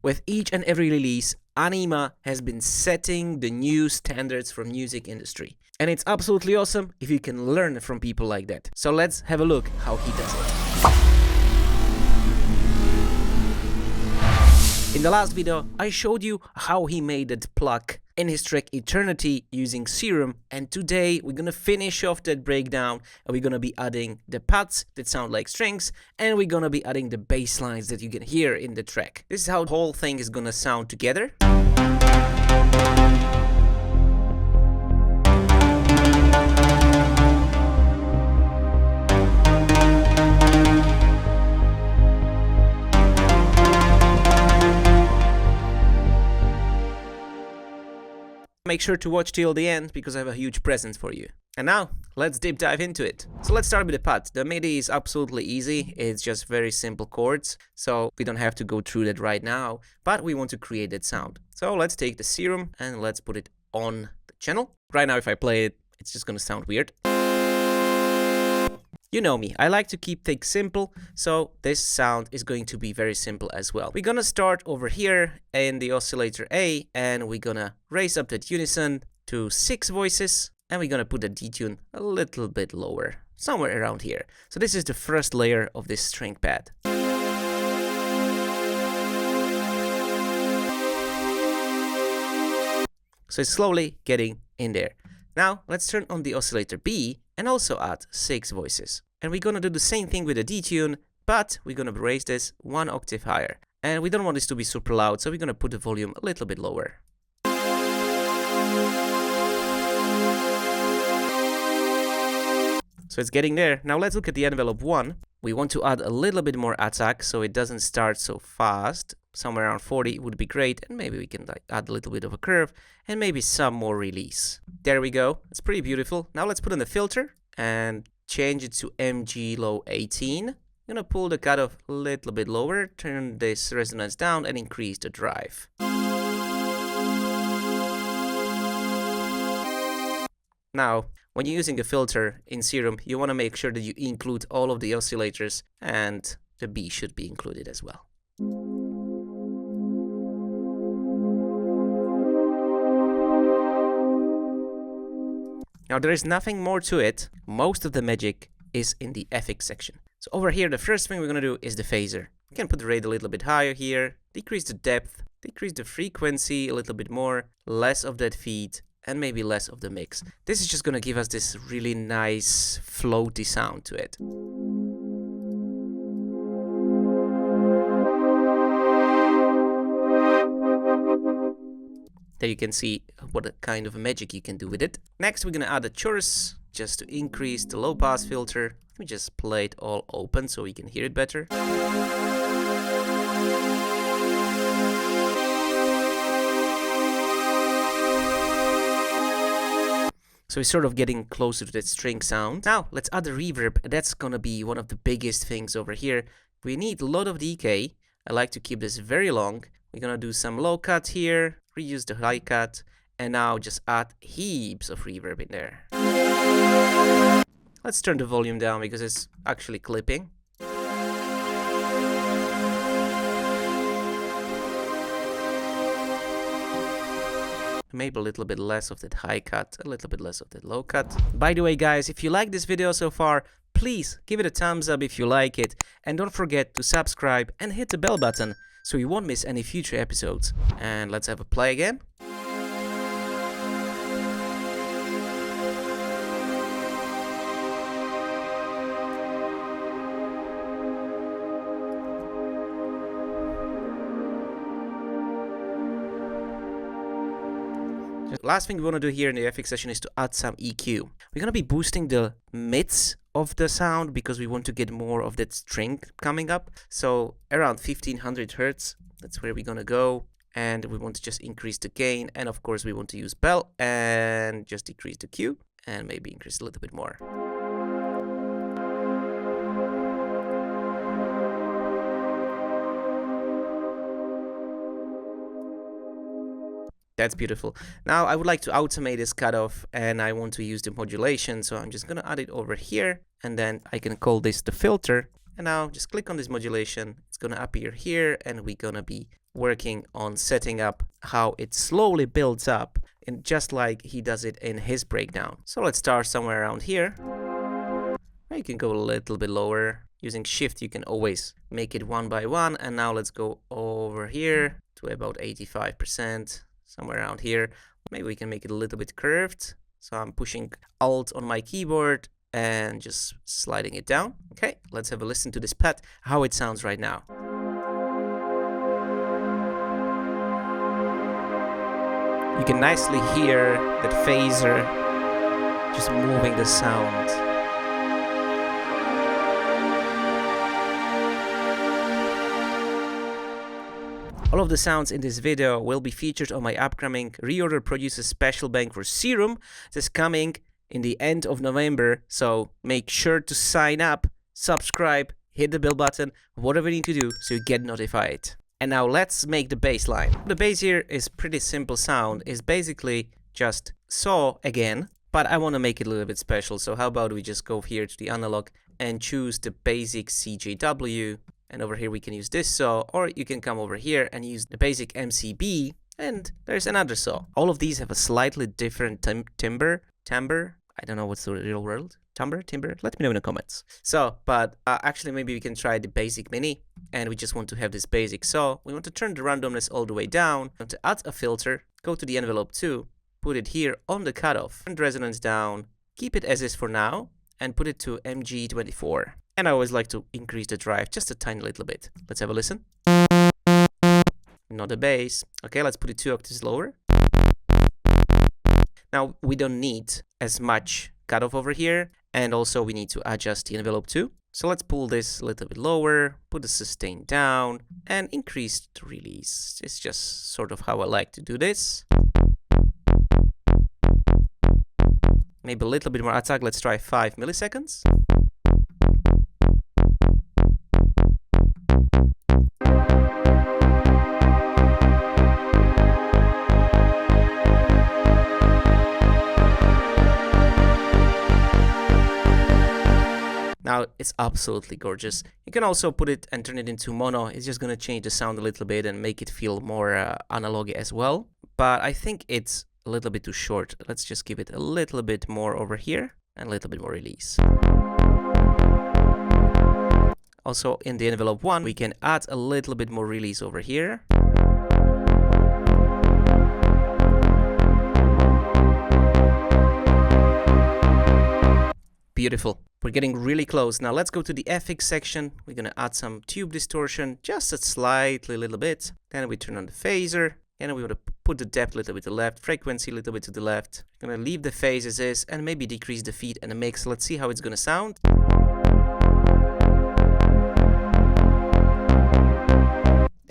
With each and every release, Anyma has been setting the new standards for music industry. And it's absolutely awesome if you can learn from people like that. So let's have a look how he does it. In the last video, I showed you how he made that Pluck in his track Eternity using Serum, and today we're gonna finish off that breakdown and we're gonna be adding the pads that sound like strings, and we're gonna be adding the bass lines that you can hear in the track. This is how the whole thing is gonna sound together. Make sure to watch till the end because I have a huge present for you. And now, let's deep dive into it. So let's start with the pad. The MIDI is absolutely easy. It's just very simple chords, so we don't have to go through that right now, but we want to create that sound. So let's take the Serum and let's put it on the channel. Right now, if I play it, it's just gonna sound weird. You know me, I like to keep things simple, so this sound is going to be very simple as well. We're gonna start over here in the oscillator A, and we're gonna raise up that unison to 6 voices, and we're gonna put the detune a little bit lower, somewhere around here. So this is the first layer of this string pad. So it's slowly getting in there. Now let's turn on the oscillator B and also add 6 voices. And we're gonna do the same thing with the detune, but we're gonna raise this 1 octave higher. And we don't want this to be super loud, so we're gonna put the volume a little bit lower. So it's getting there. Now let's look at the envelope 1. We want to add a little bit more attack so it doesn't start so fast. Somewhere around 40 would be great, and maybe we can add a little bit of a curve and maybe some more release. There we go. It's pretty beautiful. Now let's put in the filter and change it to MG low 18. I'm gonna pull the cutoff a little bit lower, turn this resonance down and increase the drive. Now, when you're using a filter in Serum, you want to make sure that you include all of the oscillators, and the B should be included as well. Now there is nothing more to it. Most of the magic is in the FX section. So over here, the first thing we're gonna do is the phaser. We can put the rate a little bit higher here, decrease the depth, decrease the frequency a little bit more, less of that feed, and maybe less of the mix. This is just gonna give us this really nice floaty sound to it. There you can see what kind of magic you can do with it. Next, we're gonna add a chorus just to increase the low pass filter. Let me just play it all open so we can hear it better. So we're sort of getting closer to that string sound. Now, let's add the reverb. That's gonna be one of the biggest things over here. We need a lot of decay. I like to keep this very long. We're gonna do some low cut here, reuse the high cut, and now just add heaps of reverb in there. Let's turn the volume down because it's actually clipping. Maybe a little bit less of that high cut, a little bit less of that low cut. By the way, guys, if you like this video so far, please give it a thumbs up if you like it, and don't forget to subscribe and hit the bell button so you won't miss any future episodes. And let's have a play again. Last thing we want to do here in the FX session is to add some EQ. We're going to be boosting the mids of the sound because we want to get more of that string coming up. So around 1500 Hertz, that's where we're going to go. And we want to just increase the gain. And of course, we want to use bell and just decrease the Q and maybe increase a little bit more. That's beautiful. Now I would like to automate this cutoff and I want to use the modulation. So I'm just going to add it over here and then I can call this the filter. And now just click on this modulation. It's going to appear here and we're going to be working on setting up how it slowly builds up, and just like he does it in his breakdown. So let's start somewhere around here. You can go a little bit lower. Using shift, you can always make it one by one. And now let's go over here to about 85%, somewhere around here. Maybe we can make it a little bit curved. So I'm pushing Alt on my keyboard and just sliding it down. Okay, let's have a listen to this pad, how it sounds right now. You can nicely hear that phaser just moving the sound. All of the sounds in this video will be featured on my upcoming ReOrder Producer Special Bank for Serum. This is coming in the end of November, so make sure to sign up, subscribe, hit the bell button, whatever you need to do so you get notified. And now let's make the bass line. The bass here is pretty simple sound. It's basically just saw again, but I want to make it a little bit special. So how about we just go here to the analog and choose the basic CJW. And over here we can use this saw, or you can come over here and use the basic MCB, and there's another saw. All of these have a slightly different timbre. I don't know what's the real word. Timbre? Let me know in the comments. So, but actually maybe we can try the basic mini, and we just want to have this basic saw. We want to turn the randomness all the way down. We want to add a filter, go to the envelope 2, put it here on the cutoff, turn the resonance down, keep it as is for now, and put it to MG24. And I always like to increase the drive just a tiny little bit. Let's have a listen. Not the bass. Okay, let's put it 2 octaves lower. Now, we don't need as much cutoff over here. And also, we need to adjust the envelope too. So let's pull this a little bit lower, put the sustain down, and increase the release. It's just sort of how I like to do this. Maybe a little bit more attack. Let's try 5 milliseconds. Now it's absolutely gorgeous. You can also put it and turn it into mono. It's just going to change the sound a little bit and make it feel more analog as well. But I think it's a little bit too short. Let's just give it a little bit more over here and a little bit more release. Also in the envelope 1, we can add a little bit more release over here. Beautiful. We're getting really close. Now let's go to the FX section. We're going to add some tube distortion, just a slightly little bit. Then we turn on the phaser, and we want to put the depth a little bit to the left, frequency a little bit to the left. We're going to leave the phase as is and maybe decrease the feed and the mix. Let's see how it's going to sound.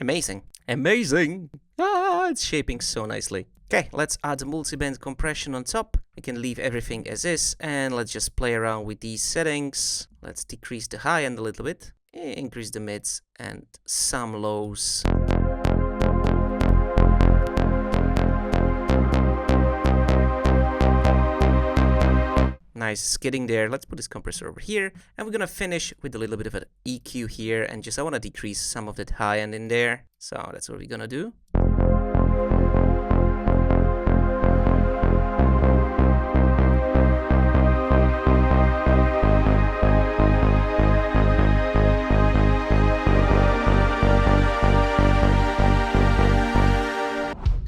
Amazing. Amazing. It's shaping so nicely. Okay, let's add multi-band compression on top. We can leave everything as is, and let's just play around with these settings. Let's decrease the high end a little bit, increase the mids and some lows. Nice skidding there. Let's put this compressor over here, and we're gonna finish with a little bit of an EQ here, and just I want to decrease some of that high end in there. So that's what we're gonna do.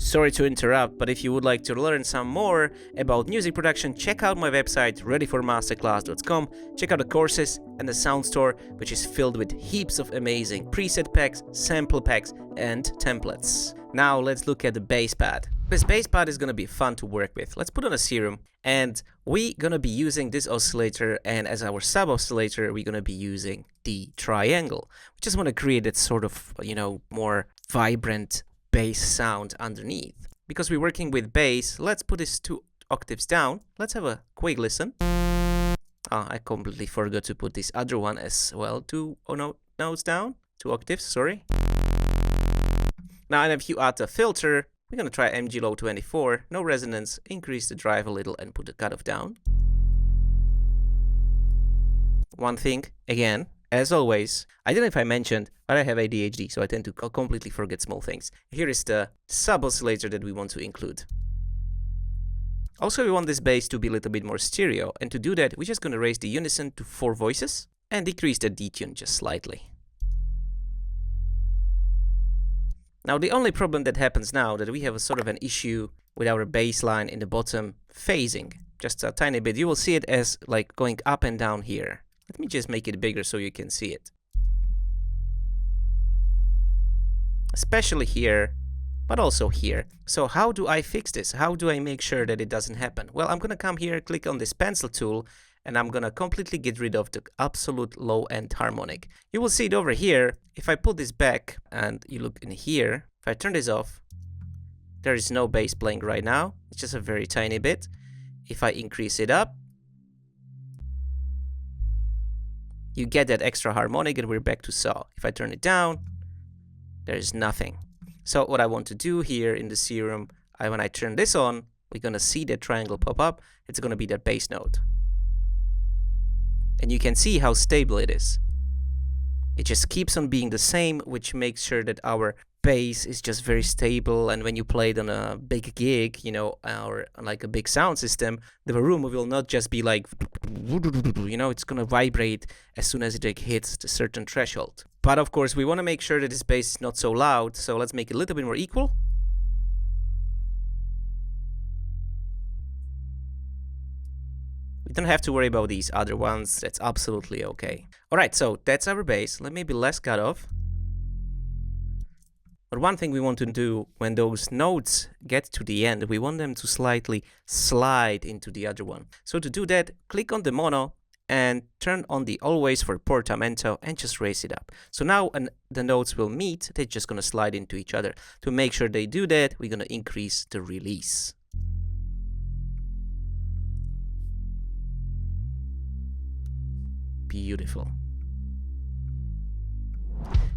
Sorry to interrupt, but if you would like to learn some more about music production, check out my website readyformasterclass.com. Check out the courses and the sound store, which is filled with heaps of amazing preset packs, sample packs, and templates. Now let's look at the bass pad. This bass pad is going to be fun to work with. Let's put on a Serum, and we're going to be using this oscillator, and as our sub oscillator, we're going to be using the triangle. We just want to create that sort of, more vibrant bass sound underneath. Because we're working with bass, let's put this 2 octaves down. Let's have a quick listen. I completely forgot to put this other one as well. 2 notes down, 2 octaves, sorry. Now, and if you add a filter, we're going to try MG low 24, no resonance, increase the drive a little and put the cutoff down. One thing, again, as always, I don't know if I mentioned, but I have ADHD, so I tend to completely forget small things. Here is the sub-oscillator that we want to include. Also, we want this bass to be a little bit more stereo, and to do that, we're just going to raise the unison to 4 voices and decrease the detune just slightly. Now, the only problem that happens now that we have a sort of an issue with our bass line in the bottom phasing, just a tiny bit. You will see it as like going up and down here. Let me just make it bigger so you can see it. Especially here, but also here. So how do I fix this? How do I make sure that it doesn't happen? Well, I'm gonna come here, click on this pencil tool, and I'm gonna completely get rid of the absolute low-end harmonic. You will see it over here. If I put this back and you look in here, if I turn this off, there is no bass playing right now. It's just a very tiny bit. If I increase it up, you get that extra harmonic and we're back to saw. If I turn it down, there is nothing. So what I want to do here in the Serum, when I turn this on, we're gonna see that triangle pop up. It's gonna be that bass note. And you can see how stable it is. It just keeps on being the same, which makes sure that our bass is just very stable. And when you play it on a big gig, you know, or like a big sound system, the room will not just be like, you know, it's gonna vibrate as soon as it like hits a certain threshold. But of course, we want to make sure that this bass is not so loud, so let's make it a little bit more equal. We don't have to worry about these other ones, that's absolutely okay. Alright, so that's our bass. Let me be less cut off. But one thing we want to do when those notes get to the end, we want them to slightly slide into the other one. So to do that, click on the mono and turn on the always for portamento and just raise it up. So now the notes will meet, they're just gonna slide into each other. To make sure they do that, we're gonna increase the release. Beautiful.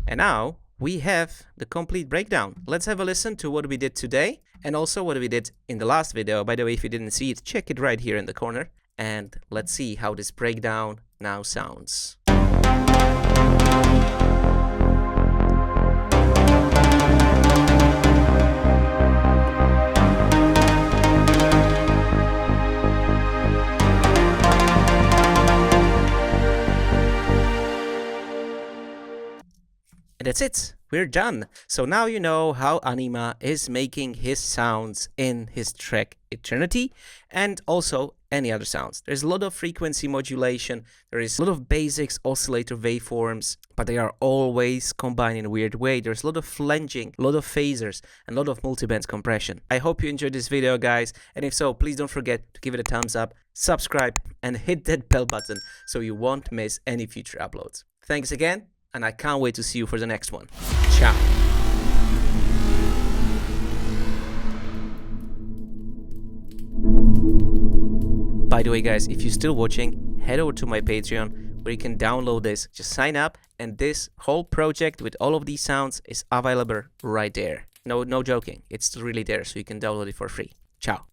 And now we have the complete breakdown. Let's have a listen to what we did today and also what we did in the last video. By the way, if you didn't see it, check it right here in the corner. And let's see how this breakdown now sounds. And that's it. We're done. So now you know how Anyma is making his sounds in his track Eternity and also any other sounds. There's a lot of frequency modulation, there is a lot of basics oscillator waveforms, but they are always combined in a weird way. There's a lot of flanging, a lot of phasers, and a lot of multiband compression. I hope you enjoyed this video, guys, and if so, please don't forget to give it a thumbs up, subscribe, and hit that bell button so you won't miss any future uploads. Thanks again, and I can't wait to see you for the next one. Ciao! By the way, guys, if you're still watching, head over to my Patreon where you can download this. Just sign up, and this whole project with all of these sounds is available right there. No joking. It's really there, so you can download it for free. Ciao.